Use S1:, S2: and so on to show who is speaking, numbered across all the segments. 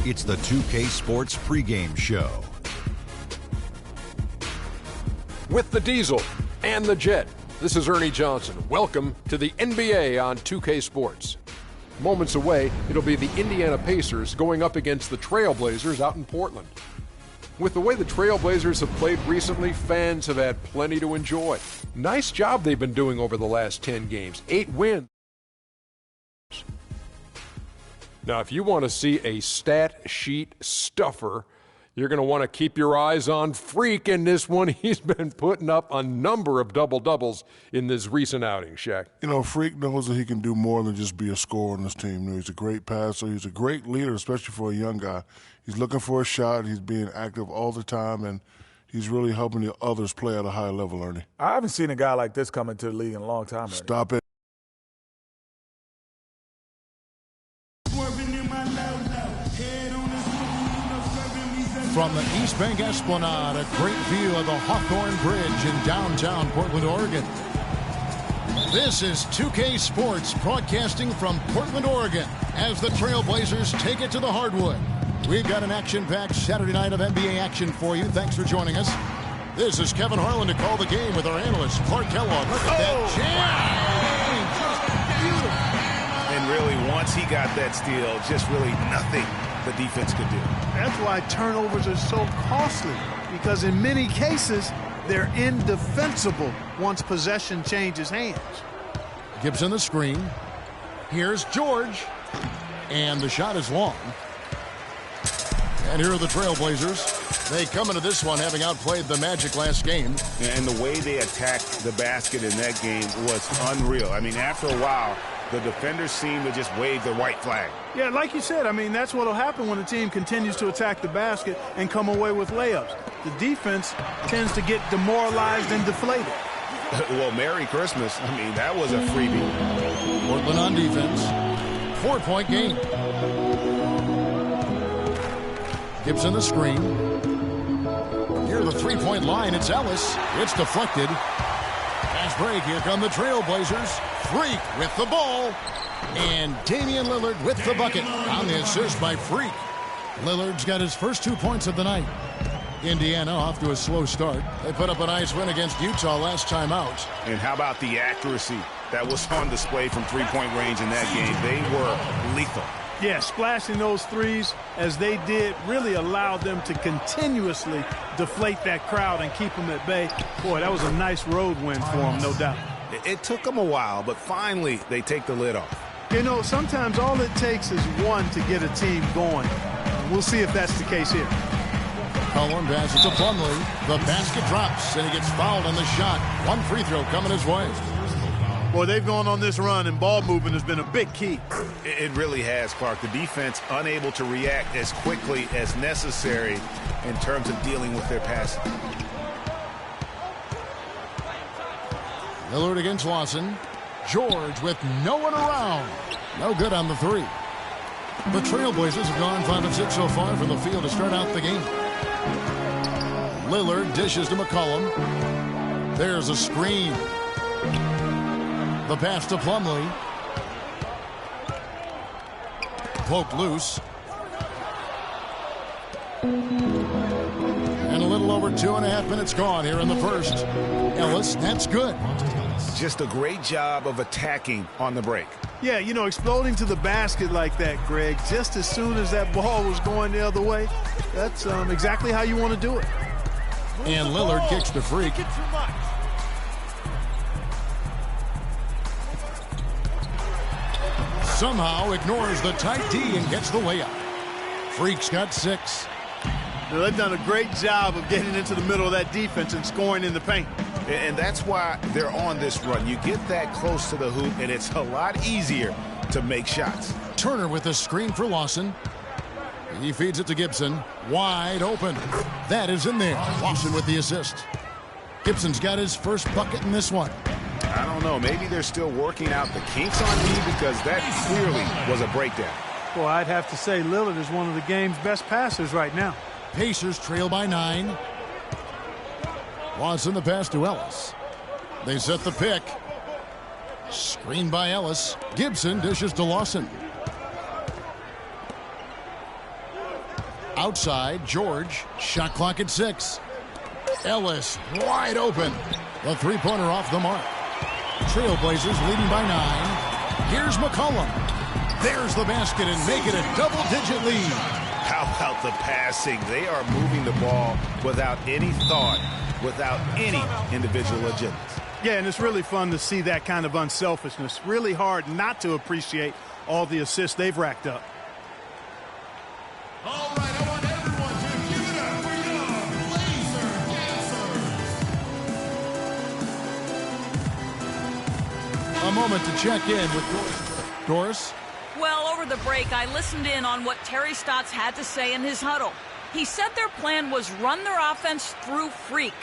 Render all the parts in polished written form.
S1: It's the 2K Sports pregame show.
S2: With the Diesel and the Jet, this is Ernie Johnson. Welcome to the NBA on 2K Sports. Moments away, it'll be the Indiana Pacers going up against the Trailblazers out in Portland. With the way the Trailblazers have played recently, fans have had plenty to enjoy. Nice job they've been doing over the last 10 games. 8 wins. Now, if you want to see a stat sheet stuffer, you're going to want to keep your eyes on Freak in this one. He's been putting up a number of double-doubles in this recent outing, Shaq.
S3: You know, Freak knows that he can do more than just be a scorer on this team. You know, he's a great passer. He's a great leader, especially for a young guy. He's looking for a shot. He's being active all the time, and he's really helping the others play at a high level, Ernie.
S4: I haven't seen a guy like this come into the league in a long time, Ernie.
S3: Stop it.
S5: From the East Bank Esplanade, a great view of the Hawthorne Bridge in downtown Portland, Oregon. This is 2K Sports broadcasting from Portland, Oregon, as the Trailblazers take it to the hardwood. We've got an action-packed Saturday night of NBA action for you. Thanks for joining us. This is Kevin Harlan to call the game with our analyst, Clark Kellogg. Look at that jam!
S6: And really, once he got that steal, just really nothing the defense could do.
S7: That's why turnovers are so costly, because in many cases, they're indefensible once possession changes hands.
S5: Gibson the screen. Here's George. And the shot is long. And here are the Trailblazers. They come into this one having outplayed the Magic last game.
S6: And the way they attacked the basket in that game was unreal. I mean, after a while, the defenders seem to just wave the white flag.
S7: Yeah, like you said, I mean, that's what will happen when a team continues to attack the basket and come away with layups. The defense tends to get demoralized and deflated.
S6: Well, Merry Christmas. I mean, that was a freebie.
S5: Portland on defense. 4-point game. Gibson the screen. Near the three-point line, it's Ellis. It's deflected. Fast break. Here come the Trailblazers. Freak with the ball. And Damian Lillard with the bucket on the assist by Freak. Lillard's got his first 2 points of the night. Indiana off to a slow start. They put up a nice win against Utah last time out.
S6: And how about the accuracy that was on display from three-point range in that game? They were lethal.
S7: Yeah, splashing those threes as they did really allowed them to continuously deflate that crowd and keep them at bay. Boy, that was a nice road win for them, no doubt.
S6: It took them a while, but finally they take the lid off.
S7: You know, sometimes all it takes is one to get a team going. We'll see if that's the case here.
S5: Cullen passes to Plumlee. The basket drops, and he gets fouled on the shot. One free throw coming his way.
S7: Boy, they've gone on this run, and ball movement has been a big key.
S6: It really has, Clark. The defense unable to react as quickly as necessary in terms of dealing with their passing.
S5: Lillard against Lawson. George with no one around. No good on the three. The Trailblazers have gone 5 of 6 so far from the field to start out the game. Lillard dishes to McCollum. There's a screen. The pass to Plumlee. Poked loose. And a little over 2.5 minutes gone here in the first. Ellis, that's good.
S6: Just a great job of attacking on the break.
S7: Yeah, you know, exploding to the basket like that, Greg, just as soon as that ball was going the other way, that's exactly how you want to do it.
S5: And Lillard kicks the Freak. Somehow ignores the tight D and gets the layup. Freak's got 6.
S7: Now, they've done a great job of getting into the middle of that defense and scoring in the paint.
S6: And that's why they're on this run. You get that close to the hoop, and it's a lot easier to make shots.
S5: Turner with a screen for Lawson. He feeds it to Gibson. Wide open. That is in there. Lawson with the assist. Gibson's got his first bucket in this one.
S6: I don't know. Maybe they're still working out the kinks on D, because that clearly was a breakdown.
S7: Well, I'd have to say Lillard is one of the game's best passers right now.
S5: Pacers trail by 9. Lawson the pass to Ellis. They set the pick. Screen by Ellis. Gibson dishes to Lawson. Outside, George. Shot clock at 6. Ellis wide open. The three-pointer off the mark. Trailblazers leading by 9. Here's McCollum. There's the basket and make it a double-digit lead.
S6: How about the passing? They are moving the ball without any thought, without any individual agility.
S7: Yeah, and it's really fun to see that kind of unselfishness. Really hard not to appreciate all the assists they've racked up.
S8: All right, I want everyone to give it up for your Blazer dancers.
S5: A moment to check in with Doris.
S9: Well, over the break, I listened in on what Terry Stotts had to say in his huddle. He said their plan was run their offense through Freak.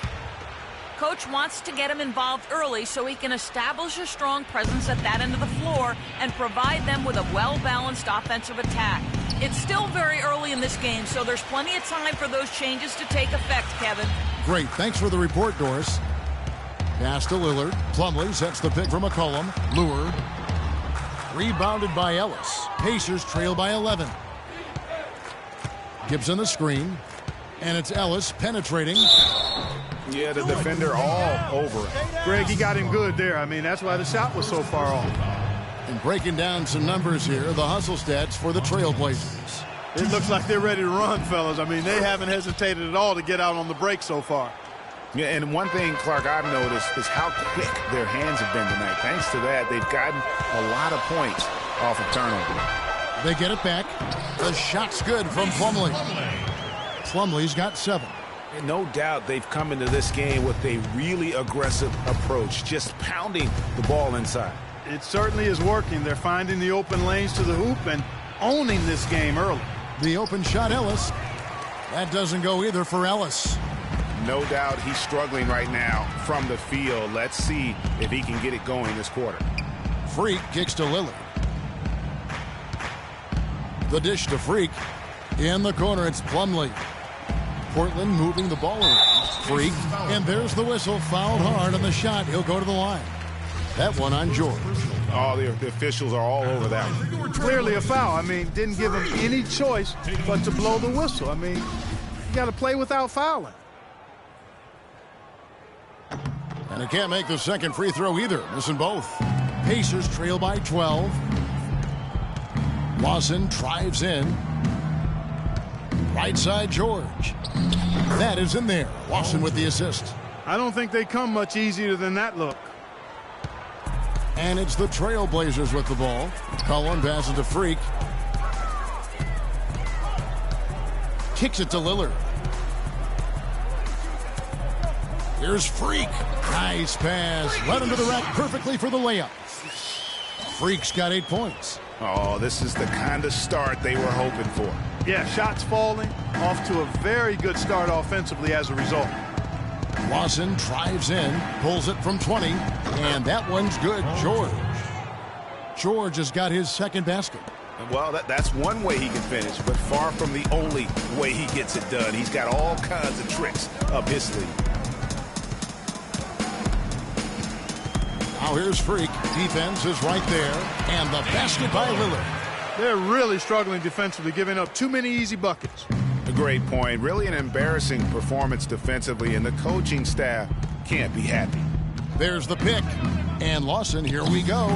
S9: Coach wants to get him involved early so he can establish a strong presence at that end of the floor and provide them with a well-balanced offensive attack. It's still very early in this game, so there's plenty of time for those changes to take effect, Kevin.
S5: Great. Thanks for the report, Doris. Pass to Lillard. Plumlee sets the pick for McCollum. Lure. Rebounded by Ellis. Pacers trail by 11. Gibson the screen. And it's Ellis penetrating.
S6: Yeah, the defender all over it.
S7: Greg, he got him good there. I mean, that's why the shot was so far off.
S5: And breaking down some numbers here, the hustle stats for the Trailblazers.
S7: It looks like they're ready to run, fellas. I mean, they haven't hesitated at all to get out on the break so far.
S6: Yeah, and one thing, Clark, I've noticed is how quick their hands have been tonight. Thanks to that, they've gotten a lot of points off of turnover.
S5: They get it back. The shot's good from Plumlee. Plumlee's got 7.
S6: And no doubt they've come into this game with a really aggressive approach, just pounding the ball inside.
S7: It certainly is working. They're finding the open lanes to the hoop and owning this game early.
S5: The open shot, Ellis. That doesn't go either for Ellis.
S6: No doubt he's struggling right now from the field. Let's see if he can get it going this quarter.
S5: Freak kicks to Lillard. The dish to Freak. In the corner, it's Plumlee. Portland moving the ball around. Freak. And there's the whistle. Fouled hard on the shot. He'll go to the line. That one on George.
S6: Oh, the officials are all over that one.
S7: Clearly a foul. I mean, didn't give him any choice but to blow the whistle. I mean, you got to play without fouling.
S5: And he can't make the second free throw either. Missing both. Pacers trail by 12. Lawson drives in. Right side, George. That is in there. Lawson with the assist.
S7: I don't think they come much easier than that look.
S5: And it's the Trailblazers with the ball. Cullen passes to Freak. Kicks it to Lillard. Here's Freak. Nice pass. Right under the rack perfectly for the layup. Freak's got 8 points.
S6: Oh, this is the kind of start they were hoping for.
S7: Yeah, shots falling. Off to a very good start offensively as a result.
S5: Lawson drives in, pulls it from 20, and that one's good. George has got his second basket.
S6: Well, that's one way he can finish, but far from the only way he gets it done. He's got all kinds of tricks up his sleeve.
S5: Now here's Freak. Defense is right there, and the basket by Lillard.
S7: They're really struggling defensively, giving up too many easy buckets.
S6: A great point. Really an embarrassing performance defensively, and the coaching staff can't be happy.
S5: There's the pick. And Lawson, here we go.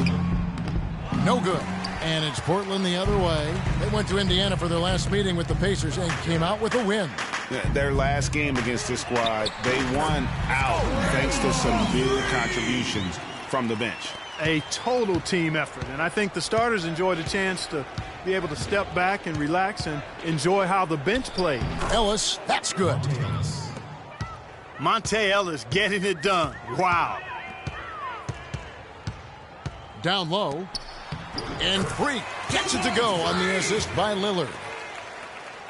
S5: No good. And it's Portland the other way. They went to Indiana for their last meeting with the Pacers and came out with a win.
S6: Their last game against this squad, they won out thanks to some big contributions from the bench.
S7: A total team effort, and I think the starters enjoyed a chance to be able to step back and relax and enjoy how the bench played.
S5: Ellis, that's good.
S7: Monte Ellis getting it done. Wow.
S5: Down low. And Freak gets it to go on the assist by Lillard.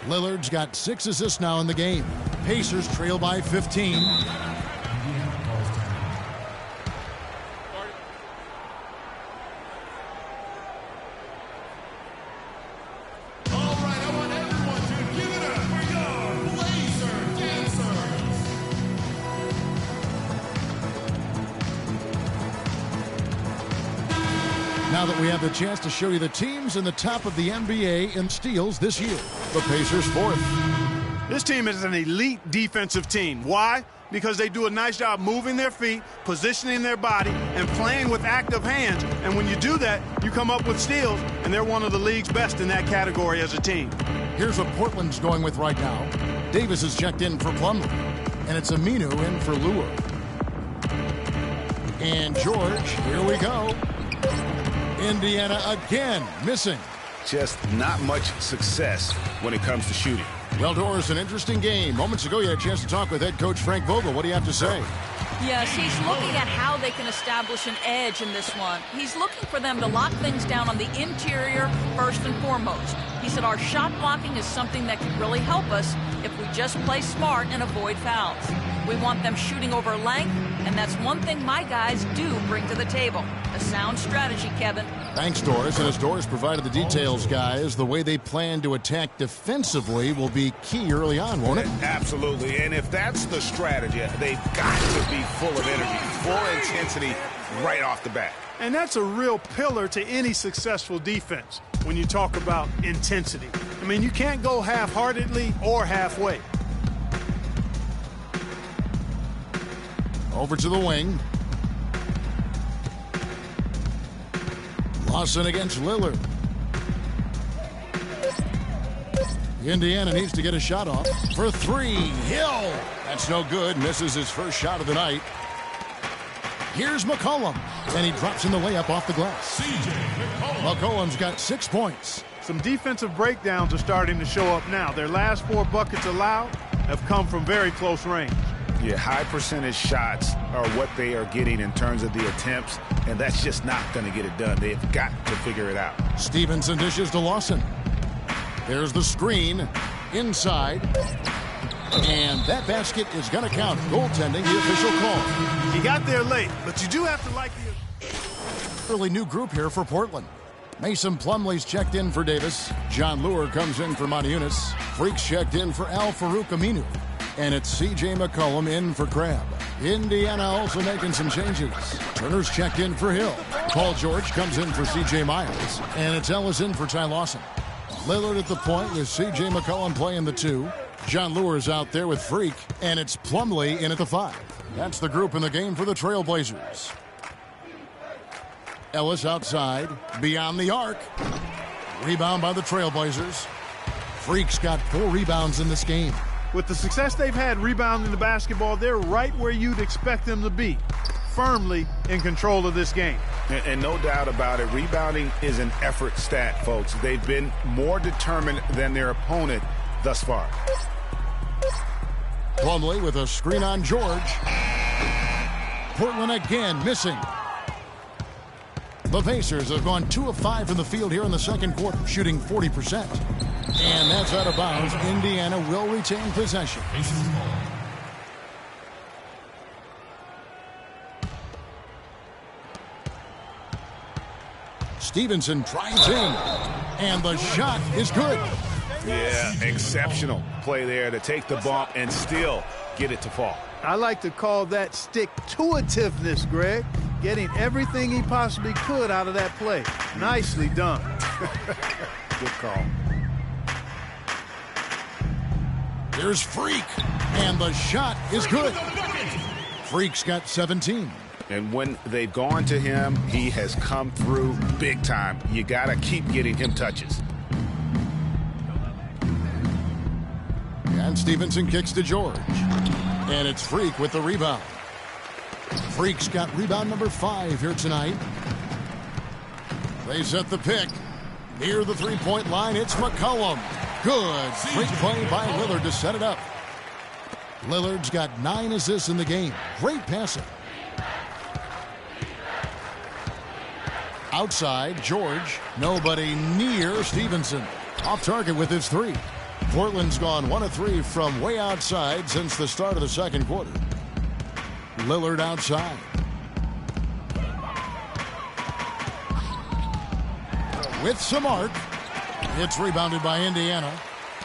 S5: Lillard's got 6 assists now in the game. Pacers trail by 15. Now that we have the chance to show you the teams in the top of the NBA in steals this year. The Pacers 4th.
S7: This team is an elite defensive team. Why? Because they do a nice job moving their feet, positioning their body, and playing with active hands. And when you do that, you come up with steals, and they're one of the league's best in that category as a team.
S5: Here's what Portland's going with right now. Davis is checked in for Plumlee, and it's Aminu in for Lure. And George, here we go. Indiana again missing.
S6: Just not much success when it comes to shooting.
S5: Well, Doris, an interesting game. Moments ago, you had a chance to talk with head coach Frank Vogel. What do you have to say?
S9: Yes, he's looking at how they can establish an edge in this one. He's looking for them to lock things down on the interior first and foremost. He said our shot blocking is something that can really help us if we just play smart and avoid fouls. We want them shooting over length, and that's one thing my guys do bring to the table. A sound strategy, Kevin.
S5: Thanks, Doris. And as Doris provided the details, guys, the way they plan to attack defensively will be key early on, won't it?
S6: Absolutely. And if that's the strategy, they've got to be full of energy, full intensity right off the bat.
S7: And that's a real pillar to any successful defense when you talk about intensity. I mean, you can't go half-heartedly or halfway.
S5: Over to the wing. Lawson against Lillard. Indiana needs to get a shot off for three. Hill. That's no good. Misses his first shot of the night. Here's McCollum. And he drops in the layup off the glass. McCollum's got 6 points.
S7: Some defensive breakdowns are starting to show up now. Their last 4 buckets allowed have come from very close range.
S6: Yeah, high percentage shots are what they are getting in terms of the attempts, and that's just not going to get it done. They've got to figure it out.
S5: Stevenson dishes to Lawson. There's the screen inside. And that basket is going to count. Goaltending, the official call.
S7: You got there late, but you do have to like the
S5: Early new group here for Portland. Mason Plumlee's checked in for Davis. John Lure comes in for Moniunas. Freaks checked in for Al-Farouq Aminu. And it's C.J. McCollum in for Crabbe. Indiana also making some changes. Turner's checked in for Hill. Paul George comes in for C.J. Miles. And it's Ellis in for Ty Lawson. Lillard at the point with C.J. McCollum playing the 2. John Lure's out there with Freak. And it's Plumlee in at the 5. That's the group in the game for the Trailblazers. Ellis outside, beyond the arc. Rebound by the Trailblazers. Freak's got 4 rebounds in this game.
S7: With the success they've had rebounding the basketball, they're right where you'd expect them to be, firmly in control of this game.
S6: And no doubt about it, rebounding is an effort stat, folks. They've been more determined than their opponent thus far.
S5: Plumlee with a screen on George. Portland again missing. The Pacers have gone 2 of 5 from the field here in the second quarter, shooting 40%. And that's out of bounds. Indiana will retain possession. Stevenson drives in. And the shot is good.
S6: Yeah, exceptional play there to take the bump and still get it to fall.
S7: I like to call that stick-to-itiveness, Greg. Getting everything he possibly could out of that play. Nicely done.
S6: Good call.
S5: Here's Freak, and the shot is good. Freak's got 17.
S6: And when they've gone to him, he has come through big time. You got to keep getting him touches.
S5: And Stevenson kicks to George. And it's Freak with the rebound. Freak's got rebound number 5 here tonight. They set the pick. Near the three-point line, it's McCollum. Good. Great play by Lillard to set it up. Lillard's got 9 assists in the game. Great passing. Outside, George. Nobody near Stevenson. Off target with his 3. Portland's gone 1 of 3 from way outside since the start of the second quarter. Lillard outside. With some arc. It's rebounded by Indiana.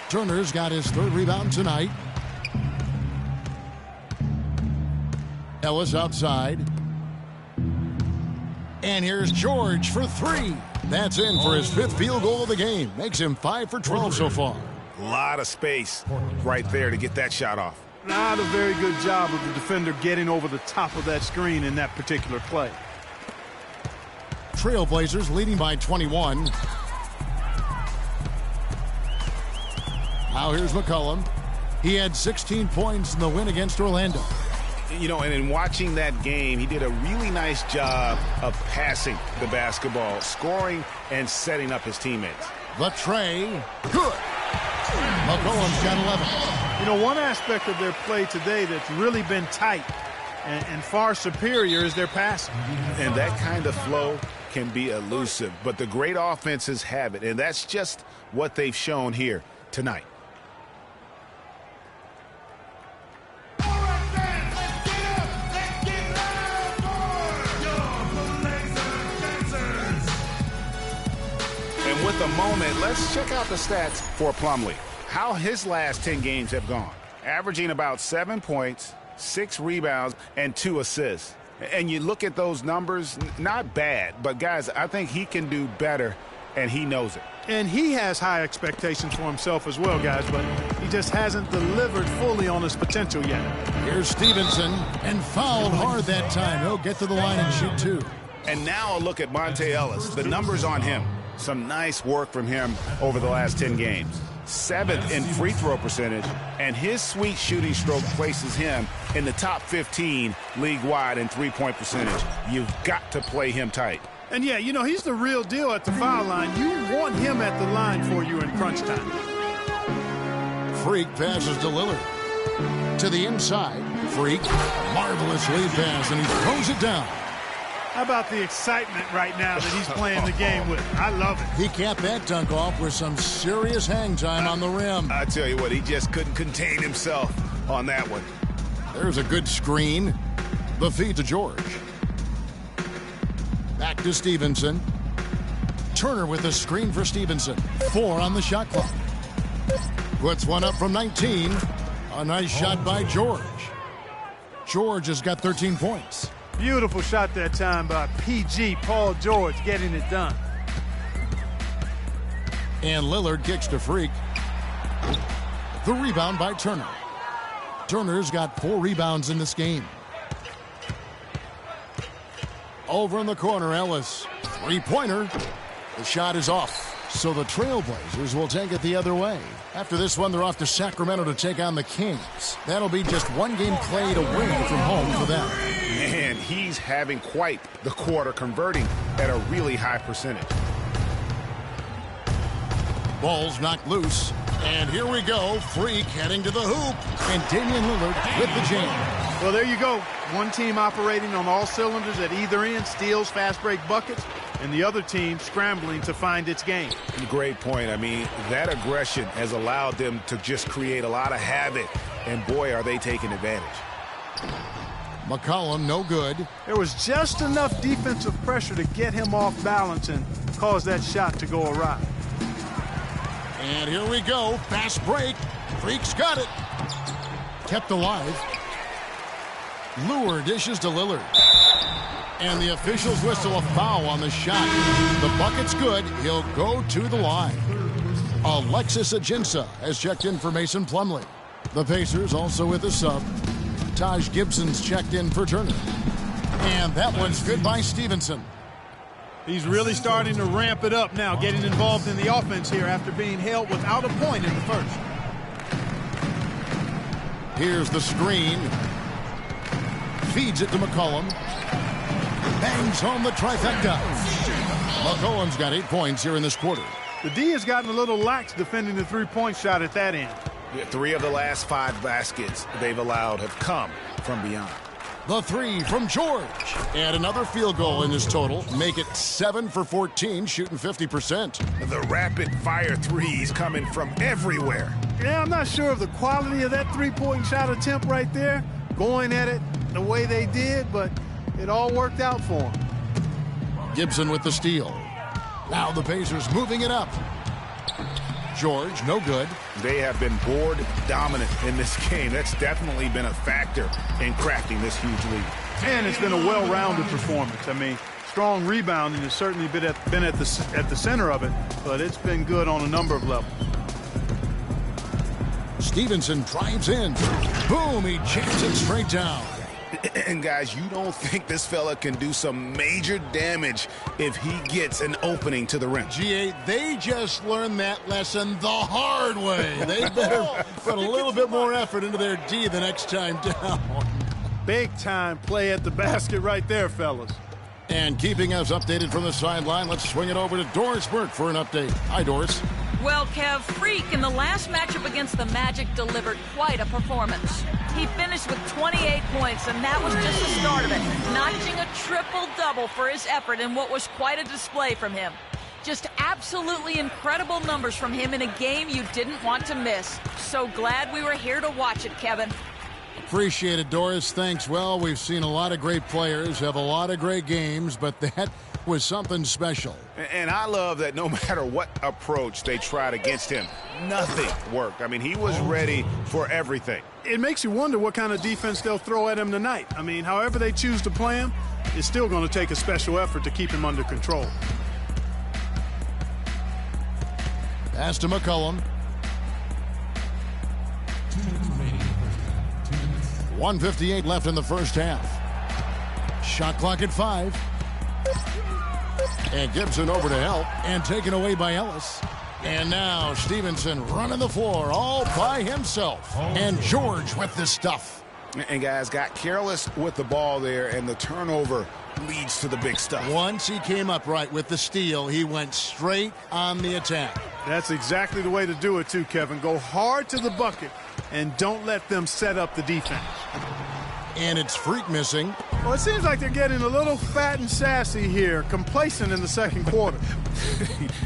S5: Turner's got his 3rd rebound tonight. Ellis outside. And here's George for 3. That's in for his 5th field goal of the game. Makes him 5 for 12 so far.
S6: A lot of space right there to get that shot off.
S7: Not a very good job of the defender getting over the top of that screen in that particular play.
S5: Trailblazers leading by 21. Now here's McCollum. He had 16 points in the win against Orlando.
S6: You know, and in watching that game, he did a really nice job of passing the basketball, scoring, and setting up his teammates.
S5: The tray, good. McCollum's got 11.
S7: You know, one aspect of their play today that's really been tight and far superior is their passing.
S6: And that kind of flow can be elusive, but the great offenses have it, and that's just what they've shown here tonight. With a moment, let's check out the stats for Plumlee. How his last 10 games have gone. Averaging about 7 points, 6 rebounds, and 2 assists. And you look at those numbers, not bad. But, guys, I think he can do better, and he knows it.
S7: And he has high expectations for himself as well, guys, but he just hasn't delivered fully on his potential yet.
S5: Here's Stevenson, and fouled hard that time. He'll get to the line and shoot 2.
S6: And now a look at Monte Ellis. The numbers on him. Some nice work from him over the last 10 games. 7th in free throw percentage, and his sweet shooting stroke places him in the top 15 league-wide in three-point percentage. You've got to play him tight.
S7: And, yeah, you know, he's the real deal at the foul line. You want him at the line for you in crunch time.
S5: Freak passes to Lillard. To the inside. Freak, marvelous lead pass, and he throws it down.
S7: How about the excitement right now that he's playing the game with? I love it.
S5: He capped that dunk off with some serious hang time on the rim.
S6: I tell you what, he just couldn't contain himself on that one.
S5: There's a good screen. The feed to George. Back to Stevenson. Turner with a screen for Stevenson. 4 on the shot clock. Puts one up from 19. A nice shot by George. George has got 13 points.
S7: Beautiful shot that time by PG, Paul George, getting it done.
S5: And Lillard kicks to Freak. The rebound by Turner. Turner's got 4 rebounds in this game. Over in the corner, Ellis. 3-pointer. The shot is off. So the Trailblazers will take it the other way. After this one, they're off to Sacramento to take on the Kings. That'll be just one game played away from home for them.
S6: And he's having quite the quarter, converting at a really high percentage.
S5: Ball's knocked loose. And here we go. Freak heading to the hoop. And Damian Lillard with the jam.
S7: Well, there you go. One team operating on all cylinders at either end, steals, fast break buckets, and the other team scrambling to find its game.
S6: Great point. I mean, that aggression has allowed them to just create a lot of havoc. And boy, are they taking advantage.
S5: McCollum, no good.
S7: There was just enough defensive pressure to get him off balance and cause that shot to go awry.
S5: And here we go. Fast break. Freak's got it. Kept alive. Lure dishes to Lillard. And the officials whistle a foul on the shot. The bucket's good. He'll go to the line. Alexis Ajinça has checked in for Mason Plumlee. The Pacers also with a sub. Taj Gibson's checked in for Turner. And that one's good by Stevenson.
S7: He's really starting to ramp it up now, getting involved in the offense here after being held without a point in the first.
S5: Here's the screen. Feeds it to McCollum. Bangs home the trifecta. McCollum's got 8 points here in this quarter.
S7: The D has gotten a little lax defending the three-point shot at that end.
S6: 3 of the last 5 baskets they've allowed have come from beyond.
S5: The 3 from George. And another field goal in his total. Make it 7 for 14, shooting 50%.
S6: The rapid-fire threes coming from everywhere.
S7: Yeah, I'm not sure of the quality of that three-point shot attempt right there, going at it the way they did, but it all worked out for him.
S5: Gibson with the steal. Now the Pacers moving it up. George, no good.
S6: They have been board dominant in this game. That's definitely been a factor in crafting this huge lead.
S7: And it's been a well-rounded performance. I mean, strong rebounding has certainly been at the center of it, but it's been good on a number of levels.
S5: Stevenson drives in. Boom, he jams it straight down.
S6: And guys, you don't think this fella can do some major damage if he gets an opening to the rim.
S5: GA, they just learned that lesson the hard way. They better put a little bit more effort into their D the next time down.
S7: Big time play at the basket right there, fellas.
S5: And keeping us updated from the sideline, let's swing it over to Doris Burke for an update. Hi, Doris.
S9: Well, Kev, Freak in the last matchup against the Magic delivered quite a performance. He finished with 28 points, and that was just the start of it, notching a triple-double for his effort in what was quite a display from him. Just absolutely incredible numbers from him in a game you didn't want to miss. So glad we were here to watch it, Kevin.
S5: Appreciate it, Doris. Thanks. Well, we've seen a lot of great players have a lot of great games, but that was something special.
S6: And I love that no matter what approach they tried against him, nothing worked. I mean, he was ready for everything.
S7: It makes you wonder what kind of defense they'll throw at him tonight. I mean, however they choose to play him, it's still going to take a special effort to keep him under control.
S5: Pass to McCollum. 1:58 left in the first half. Shot clock at 5. And Gibson over to help and taken away by Ellis. And now Stevenson running the floor all by himself. And George with the stuff.
S6: And guys got careless with the ball there, and the turnover leads to the big stuff.
S5: Once he came up right with the steal, he went straight on the attack.
S7: That's exactly the way to do it too, Kevin. Go hard to the bucket and don't let them set up the defense.
S5: And it's Freak missing.
S7: Well, it seems like they're getting a little fat and sassy here, complacent in the second quarter.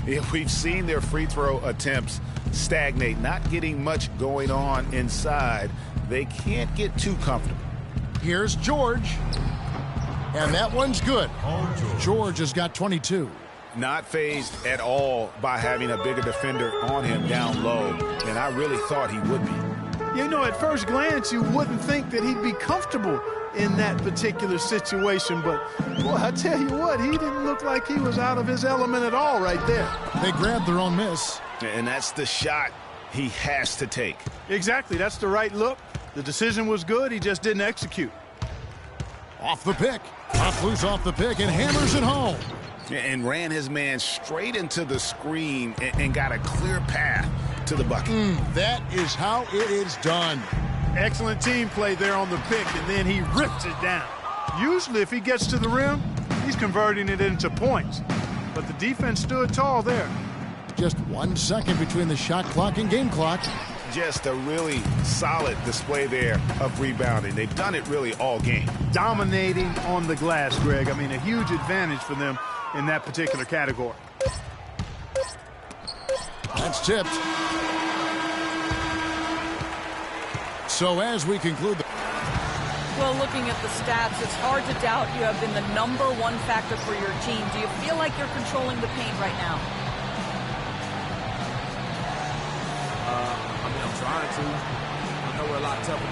S6: Yeah, we've seen their free throw attempts stagnate, not getting much going on inside. They can't get too comfortable.
S5: Here's George. And that one's good. George has got 22.
S6: Not fazed at all by having a bigger defender on him down low, and I really thought he would be.
S7: You know, at first glance, you wouldn't think that he'd be comfortable in that particular situation, but boy, I tell you what, he didn't look like he was out of his element at all right there.
S5: They grabbed their own miss.
S6: And that's the shot he has to take.
S7: Exactly, that's the right look. The decision was good, he just didn't execute.
S5: Off the pick. Off loose off the pick and hammers it home.
S6: And ran his man straight into the screen and got a clear path to the bucket.
S5: That is how it is done.
S7: Excellent team play there on the pick, and then he rips it down. Usually if he gets to the rim, he's converting it into points. But the defense stood tall there.
S5: Just 1 second between the shot clock and game clock.
S6: Just a really solid display there of rebounding. They've done it really all game.
S7: Dominating on the glass, Greg. I mean, a huge advantage for them in that particular category.
S5: That's tipped. So as we conclude the...
S9: Well, looking at the stats, it's hard to doubt you have been the #1 factor for your team. Do you feel like you're controlling the paint right now?
S10: I mean, I'm trying to. I know we're a lot tougher.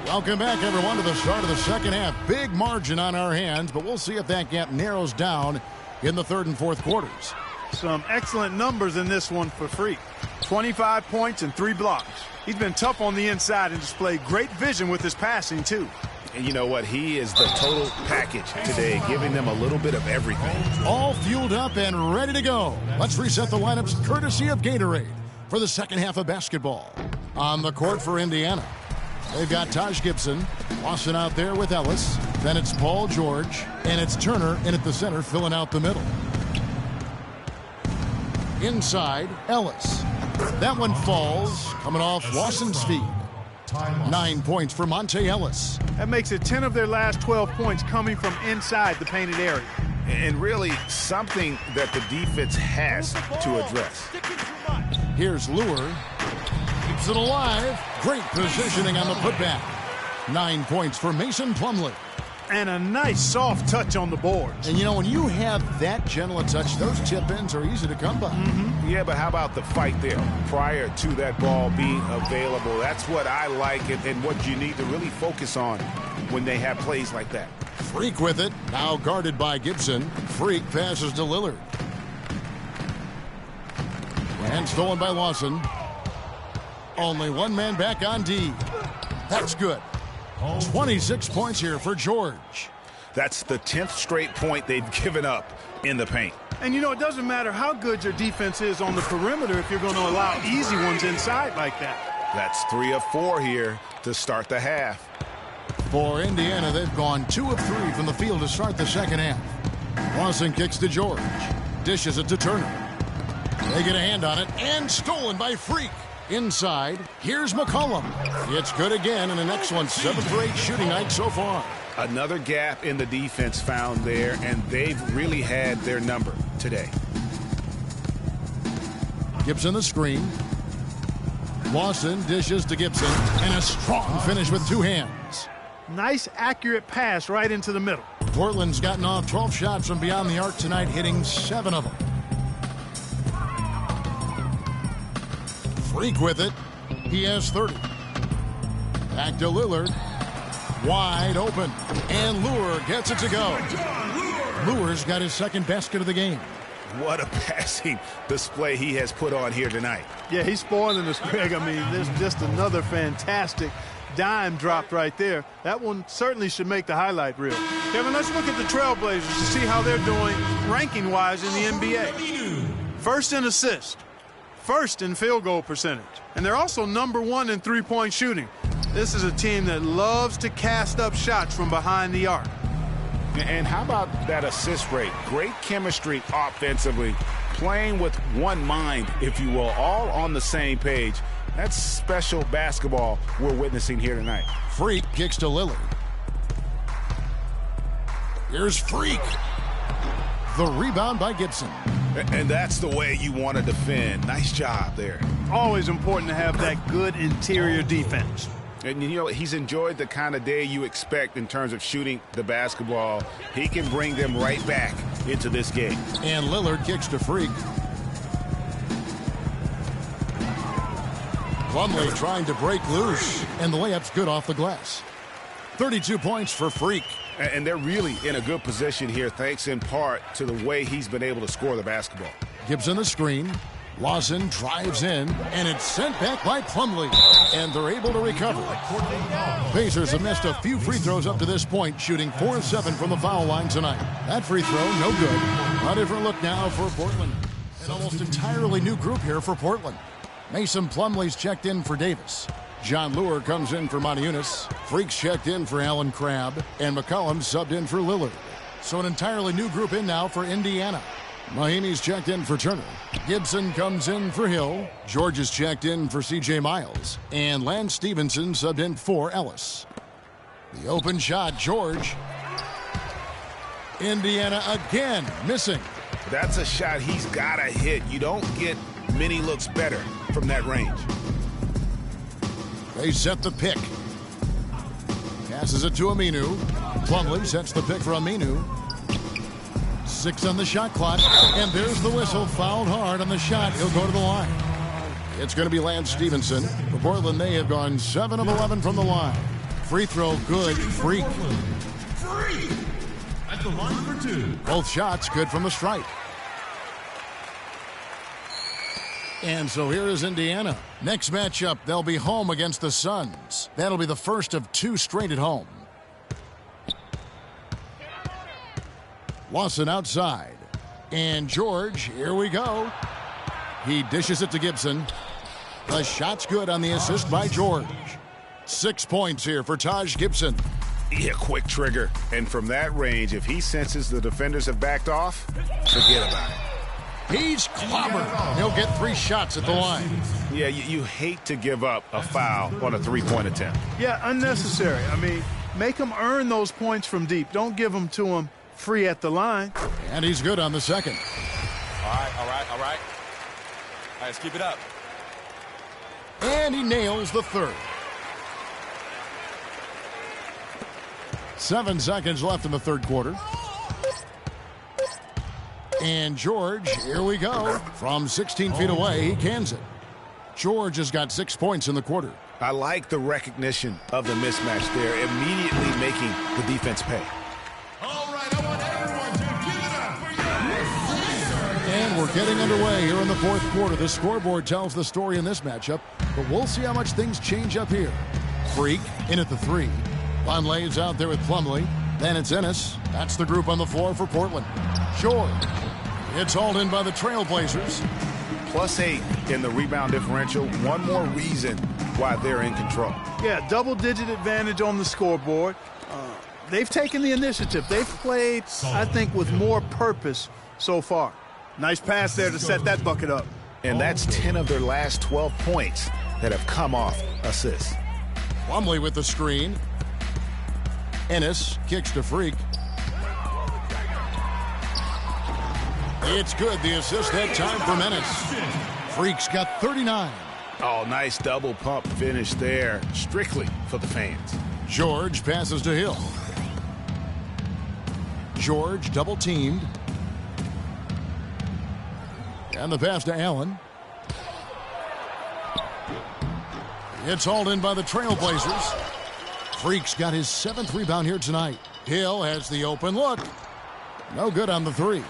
S5: Welcome back, everyone, to the start of the second half. Big margin on our hands, but we'll see if that gap narrows down in the third and fourth quarters.
S7: Some excellent numbers in this one for Freak. 25 points and 3 blocks. He's been tough on the inside and displayed great vision with his passing, too.
S6: And you know what? He is the total package today, giving them a little bit of everything.
S5: All fueled up and ready to go. Let's reset the lineups courtesy of Gatorade for the second half of basketball. On the court for Indiana, they've got Taj Gibson, Lawson out there with Ellis. Then it's Paul George, and it's Turner in at the center, filling out the middle. Inside, Ellis. That one falls, coming off Lawson's feet. 9 points for Monte Ellis.
S7: That makes it 10 of their last 12 points coming from inside the painted area.
S6: And really something that the defense has to address.
S5: Here's Lure. Keeps it alive. Great positioning on the putback. 9 points for Mason Plumlee.
S7: And a nice soft touch on the boards.
S5: And, you know, when you have that gentle a touch, those tip-ins are easy to come by.
S6: Yeah, but how about the fight there prior to that ball being available? That's what I like and what you need to really focus on when they have plays like that.
S5: Freak with it. Now guarded by Gibson. Freak passes to Lillard. And stolen by Lawson. Only one man back on D. That's good. 26 points here for George.
S6: That's the 10th straight point they've given up in the paint.
S7: And, you know, it doesn't matter how good your defense is on the perimeter if you're going to allow easy ones inside like that.
S6: That's 3 of 4 here to start the half.
S5: For Indiana, they've gone 2 of 3 from the field to start the second half. Lawson kicks to George. Dishes it to Turner. They get a hand on it, and stolen by Freak. Inside, here's McCollum. It's good again, and an excellent 7 for 8 shooting night so far.
S6: Another gap in the defense found there, and they've really had their number today.
S5: Gibson the screen. Lawson dishes to Gibson, and a strong finish with 2 hands.
S7: Nice, accurate pass right into the middle.
S5: Portland's gotten off 12 shots from beyond the arc tonight, hitting 7 of them. Freak with it. He has 30. Back to Lillard. Wide open. And Lure gets it to go. Lure's got his second basket of the game.
S6: What a passing display he has put on here tonight.
S7: Yeah, he's spoiling us, Greg. I mean, there's just another fantastic dime dropped right there. That one certainly should make the highlight reel. Kevin, let's look at the Trailblazers to see how they're doing ranking-wise in the NBA. First in assists. First in field goal percentage. And they're also #1 in three-point shooting. This is a team that loves to cast up shots from behind the arc.
S6: And how about that assist rate? Great chemistry offensively. Playing with one mind, if you will, all on the same page. That's special basketball we're witnessing here tonight.
S5: Freak kicks to Lillard. Here's Freak. The rebound by Gibson.
S6: And that's the way you want to defend. Nice job there.
S7: Always important to have that good interior defense.
S6: And, you know, he's enjoyed the kind of day you expect in terms of shooting the basketball. He can bring them right back into this game.
S5: And Lillard kicks to Freak. Plumlee trying to break loose. And the layup's good off the glass. 32 points for Freak.
S6: And they're really in a good position here, thanks in part to the way he's been able to score the basketball.
S5: Gibson the screen. Lawson drives in, and it's sent back by Plumlee. And they're able to recover. Pacers have missed a few free throws up to this point, shooting 4 of 7 from the foul line tonight. That free throw, no good. A different look now for Portland. An almost entirely new group here for Portland. Mason Plumlee's checked in for Davis. John Lure comes in for Moniunas. Freak's checked in for Allen Crabbe. And McCollum subbed in for Lillard. So an entirely new group in now for Indiana. Mahimi's checked in for Turner. Gibson comes in for Hill. George is checked in for C.J. Miles. And Lance Stevenson subbed in for Ellis. The open shot, George. Indiana again missing.
S6: That's a shot he's got to hit. You don't get many looks better from that range.
S5: They set the pick. Passes it to Aminu. Plumlee sets the pick for Aminu. 6 on the shot clock. And there's the whistle. Fouled hard on the shot. He'll go to the line. It's going to be Lance Stevenson. For Portland, they have gone 7 of 11 from the line. Free throw good. Freak.
S8: Freak at the line for 2.
S5: Both shots good from the stripe. And so here is Indiana. Next matchup, they'll be home against the Suns. That'll be the first of 2 straight at home. Lawson outside. And George, here we go. He dishes it to Gibson. The shot's good on the assist by George. 6 points here for Taj Gibson.
S6: Yeah, quick trigger. And from that range, if he senses the defenders have backed off, forget about it.
S5: He's clobbered. He'll get 3 shots at the line.
S6: Yeah, you hate to give up a foul on a 3-point attempt.
S7: Yeah, unnecessary. I mean, make them earn those points from deep. Don't give them to them free at the line.
S5: And he's good on the second.
S10: All right. All right, let's keep it up.
S5: And he nails the third. 7 seconds left in the third quarter. And George, here we go. From 16 feet away, he cans it. George has got 6 points in the quarter.
S6: I like the recognition of the mismatch there, immediately making the defense pay.
S8: All right, I want everyone to give it up for your
S5: And we're getting underway here in the fourth quarter. The scoreboard tells the story in this matchup, but we'll see how much things change up here. Freak in at the 3. Vonleh is out there with Plumlee. Then it's Ennis. That's the group on the floor for Portland. George. It's hauled in by the Trailblazers.
S6: +8 in the rebound differential. One more reason why they're in control.
S7: Yeah, double-digit advantage on the scoreboard. They've taken the initiative. They've played, I think, with more purpose so far. Nice pass there to set that bucket up.
S6: And that's 10 of their last 12 points that have come off assists.
S5: Plumlee with the screen. Ennis kicks to Freak. It's good. The assist that time from Ennis. Freak's got 39.
S6: Oh, nice double pump finish there. Strictly for the fans.
S5: George passes to Hill. George double teamed. And the pass to Allen. It's hauled in by the Trailblazers. Freak's got his 7th rebound here tonight. Hill has the open look. No good on the 3.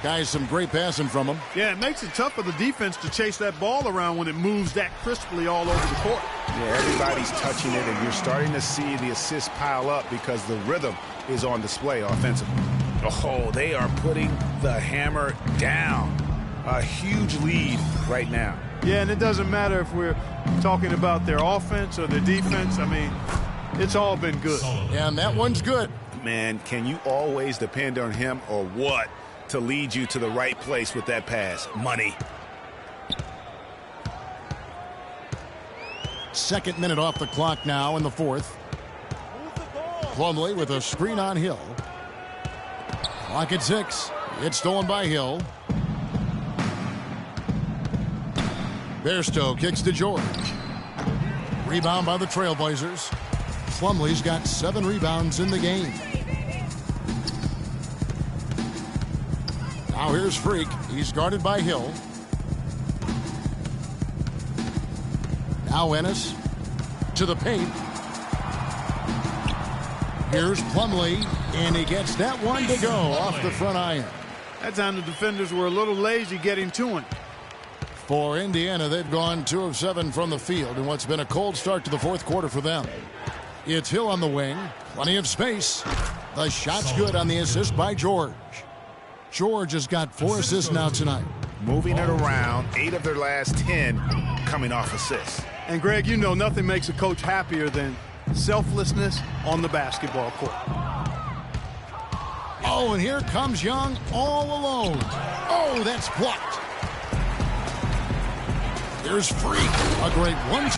S5: Guys, some great passing from him.
S7: Yeah, it makes it tough for the defense to chase that ball around when it moves that crisply all over the court.
S6: Yeah, everybody's touching it, and you're starting to see the assists pile up because the rhythm is on display offensively. Oh, they are putting the hammer down. A huge lead right now.
S7: Yeah, and it doesn't matter if we're talking about their offense or their defense. I mean, it's all been good.
S5: And that one's good.
S6: Man, can you always depend on him or what to lead you to the right place with that pass? Money.
S5: Second minute off the clock now in the fourth. Plumlee with a screen on Hill. Clock at 6. It's stolen by Hill. Bairstow kicks to George. Rebound by the Trailblazers. Plumlee's got 7 rebounds in the game. Now here's Freak. He's guarded by Hill. Now Ennis to the paint. Here's Plumlee, and he gets that one to go off the front iron.
S7: That time the defenders were a little lazy getting to him.
S5: For Indiana, they've gone 2 of 7 from the field in what's been a cold start to the fourth quarter for them. It's Hill on the wing. Plenty of space. The shot's good on the assist by George. George has got 4 assists now tonight.
S6: Moving it around, 8 of their last 10 coming off assists.
S7: And Greg, you know nothing makes a coach happier than selflessness on the basketball court.
S5: Oh, and here comes Young all alone. Oh, that's blocked. Here's Freak. A great one.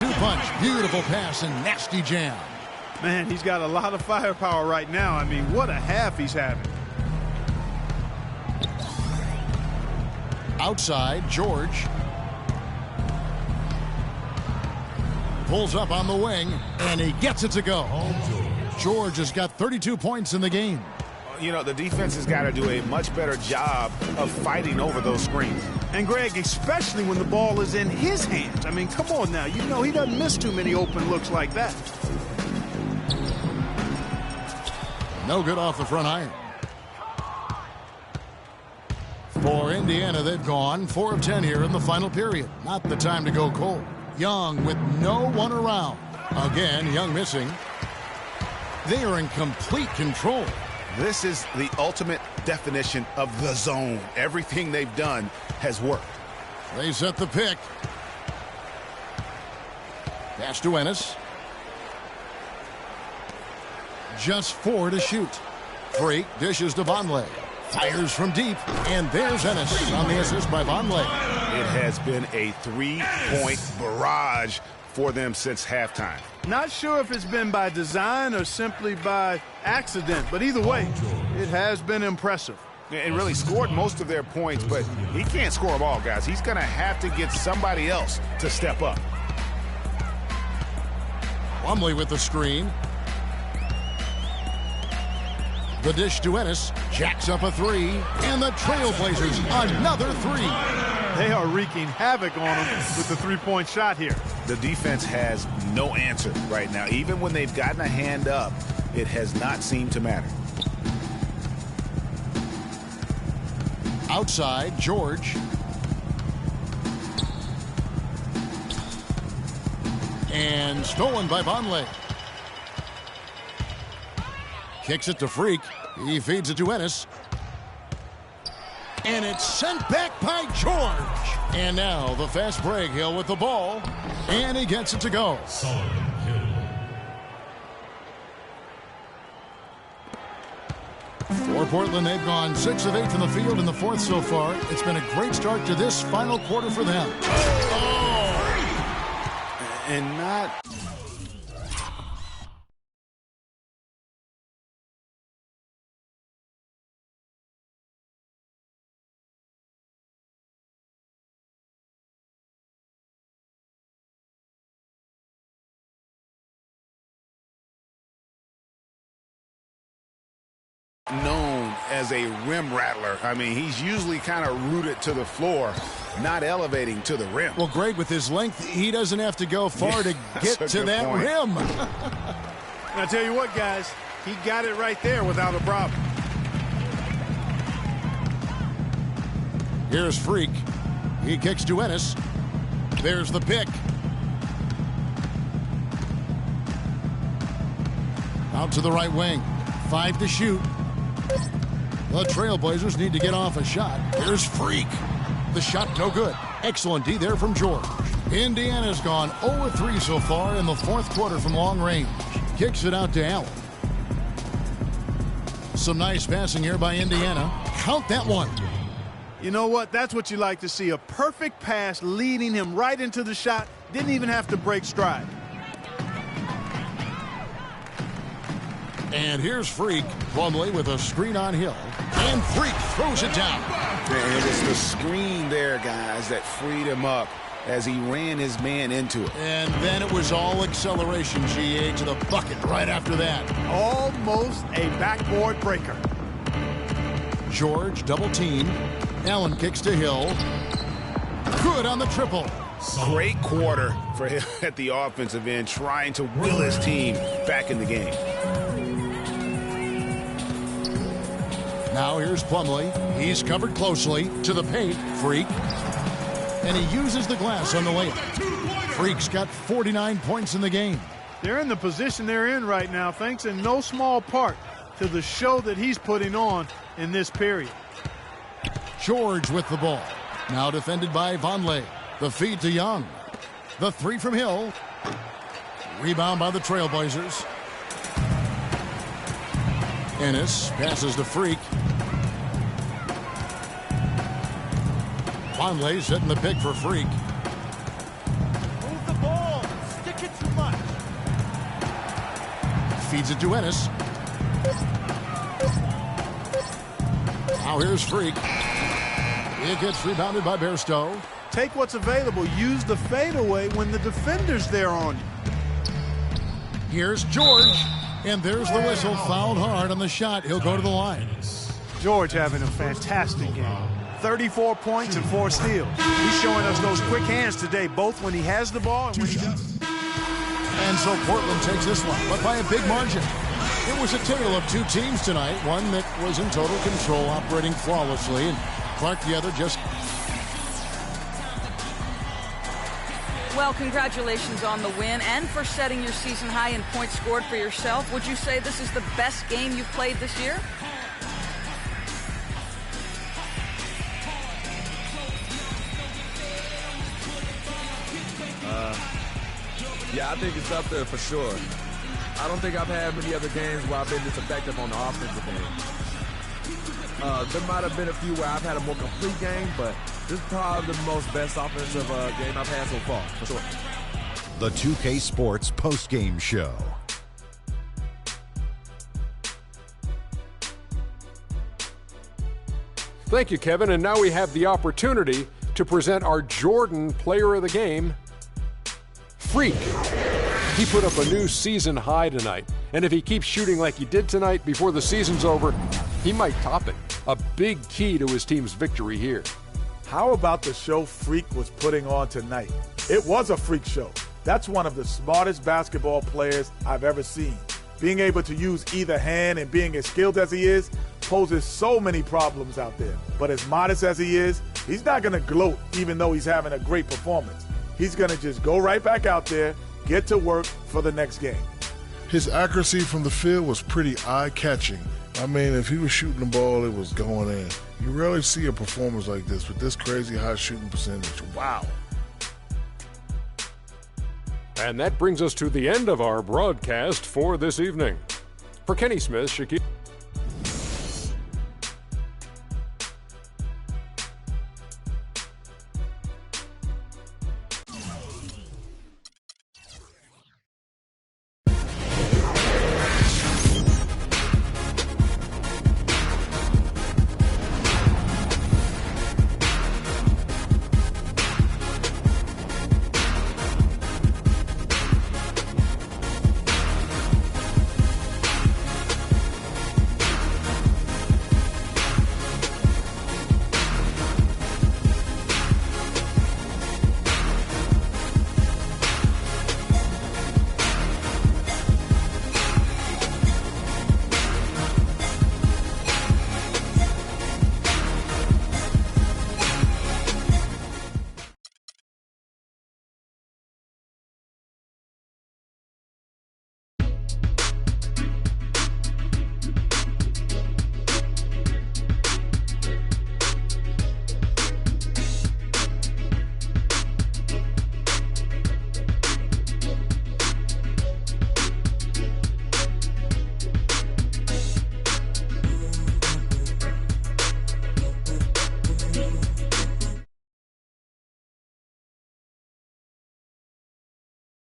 S5: Punch, beautiful pass and nasty jam.
S7: Man, he's got a lot of firepower right now. I mean, what a half he's having.
S5: Outside, George. Pulls up on the wing, and he gets it to go. George has got 32 points in the game.
S6: You know, the defense has got to do a much better job of fighting over those screens.
S7: And, Greg, especially when the ball is in his hands. I mean, come on now. You know he doesn't miss too many open looks like that.
S5: No good off the front iron. For Indiana, they've gone 4 of 10 here in the final period. Not the time to go cold. Young with no one around. Again, Young missing. They are in complete control.
S6: This is the ultimate definition of the zone. Everything they've done has worked.
S5: They set the pick. Pass to Ennis. Just 4 to shoot. Freak dishes to Vonleh. Fires from deep, and there's Ennis on the assist by Vonleh.
S6: It has been a 3-point barrage for them since halftime.
S7: Not sure if it's been by design or simply by accident, but either way, it has been impressive.
S6: And really scored most of their points, but he can't score them all, guys. He's going to have to get somebody else to step up.
S5: Plumlee with the screen. The dish to Ennis. Jacks up a three. And the Trailblazers another three.
S7: They are wreaking havoc on them with the three-point shot here.
S6: The defense has no answer right now. Even when they've gotten a hand up, it has not seemed to matter.
S5: Outside, George. And stolen by Vonleh. Kicks it to Freak. He feeds it to Ennis. And it's sent back by George. And now the fast break. Hill with the ball. And he gets it to go. For Portland, they've gone 6 of 8 from the field in the fourth so far. It's been a great start to this final quarter for them.
S6: Oh! And not... known as a rim rattler. I mean, he's usually kind of rooted to the floor, not elevating to the rim.
S5: Well, great. With his length, he doesn't have to go far to get to that rim.
S7: And I tell you what, guys, he got it right there without a problem.
S5: Here's Freak. He kicks to Ennis. There's the pick. Out to the right wing. 5 to shoot. The Trailblazers need to get off a shot. Here's Freak. The shot no good. Excellent D there from George. Indiana's gone 0-3 so far in the fourth quarter from long range. Kicks it out to Allen. Some nice passing here by Indiana. Count that one.
S7: You know what? That's what you like to see. A perfect pass leading him right into the shot. Didn't even have to break stride.
S5: And here's Freak. Plumlee with a screen on Hill. And Freak throws it down.
S6: And it was the screen there, guys, that freed him up as he ran his man into it.
S5: And then it was all acceleration, GA, to the bucket right after that.
S7: Almost a backboard breaker.
S5: George double team. Allen kicks to Hill. Good on the triple.
S6: Great quarter for him at the offensive end, trying to will his team back in the game.
S5: Now here's Plumlee. He's covered closely to the paint. Freak. And he uses the glass on the layup. Freak's got 49 points in the game.
S7: They're in the position they're in right now, thanks in no small part to the show that he's putting on in this period.
S5: George with the ball. Now defended by Vonleh. The feed to Young. The three from Hill. Rebound by the Trailblazers. Ennis passes to Freak. Vonleh setting the pick for Freak.
S8: Move the ball. Stick it too much.
S5: Feeds it to Ennis. Now here's Freak. It gets rebounded by Bairstow.
S7: Take what's available. Use the fadeaway when the defender's there on you.
S5: Here's George. And there's the whistle. Fouled hard on the shot. He'll go to the line.
S7: George having a fantastic game. 34 points and 4 steals. He's showing us those quick hands today, both when he has the ball and when he doesn't.
S5: And so Portland takes this one, but by a big margin. It was a tale of two teams tonight. One that was in total control, operating flawlessly, and Clark the other just...
S9: Well, congratulations on the win and for setting your season high in points scored for yourself. Would you say this is the best game you've played this year?
S11: Yeah, I think it's up there for sure. I don't think I've had many other games where I've been this effective on the offensive end. There might have been a few where I've had a more complete game, but this is probably the most best offensive game I've had so far, for sure.
S1: the 2K Sports postgame show.
S2: Thank you, Kevin. And now we have the opportunity to present our Jordan Player of the Game, Freak. He put up a new season high tonight. And if he keeps shooting like he did tonight before the season's over, he might top it. A big key to his team's victory here.
S4: How about the show Freak was putting on tonight? It was a freak show. That's one of the smartest basketball players I've ever seen. Being able to use either hand and being as skilled as he is poses so many problems out there. But as modest as he is, he's not going to gloat even though he's having a great performance. He's going to just go right back out there, get to work for the next game.
S3: His accuracy from the field was pretty eye-catching. I mean, if he was shooting the ball, it was going in. You rarely see a performance like this with this crazy high shooting percentage. Wow.
S2: And that brings us to the end of our broadcast for this evening. For Kenny Smith, Shaquille.